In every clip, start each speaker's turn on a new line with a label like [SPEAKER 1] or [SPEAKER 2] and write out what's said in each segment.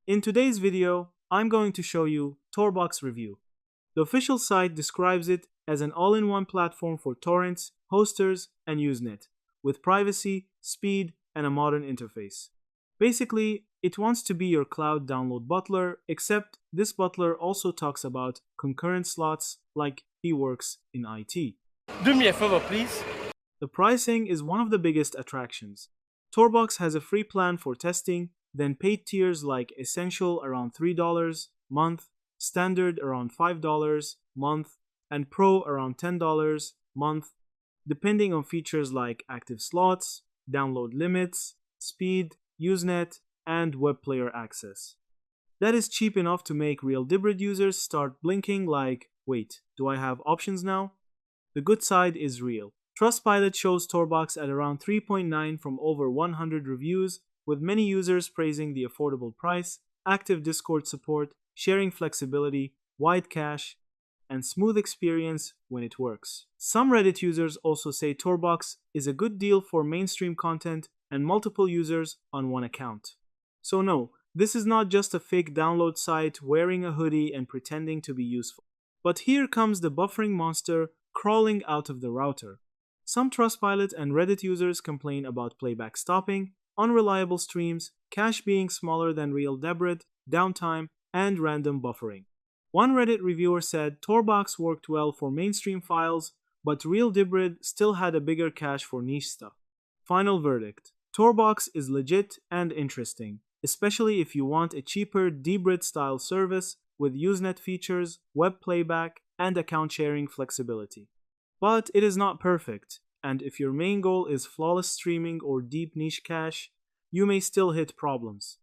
[SPEAKER 1] In today's video, I'm going to show you TorBox review. The official site describes it as an all-in-one platform for torrents, hosters, and Usenet, with privacy, speed, and a modern interface. Basically, it wants to be your cloud download butler, except this butler also talks about concurrent slots like he works in IT.
[SPEAKER 2] Do me a favor, please.
[SPEAKER 1] The pricing is one of the biggest attractions. TorBox has a free plan for testing, then paid tiers like Essential around $3 month, Standard around $5 month, and Pro around $10 month, depending on features like active slots, download limits, speed, Usenet, and web player access. That is cheap enough to make real Dibrid users start blinking like, wait, do I have options now? The good side is real. Trustpilot shows TorBox at around 3.9 from over 100 reviews, with many users praising the affordable price, active Discord support, sharing flexibility, wide cache, and smooth experience when it works. Some Reddit users also say TorBox is a good deal for mainstream content and multiple users on one account. So no, this is not just a fake download site wearing a hoodie and pretending to be useful. But here comes the buffering monster crawling out of the router. Some Trustpilot and Reddit users complain about playback stopping, unreliable streams, cache being smaller than real Debrid, downtime, and random buffering. One Reddit reviewer said TorBox worked well for mainstream files, but real Debrid still had a bigger cache for niche stuff. Final verdict: TorBox is legit and interesting, especially if you want a cheaper Debrid style service with Usenet features, web playback, and account sharing flexibility. But it is not perfect, and if your main goal is flawless streaming or deep niche cache, you may still hit problems.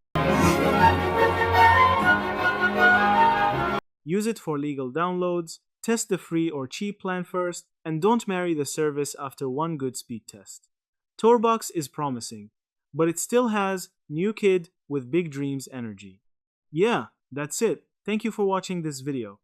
[SPEAKER 1] Use it for legal downloads, test the free or cheap plan first, and don't marry the service after one good speed test. TorBox is promising, but it still has new kid with big dreams energy. Yeah, that's it. Thank you for watching this video.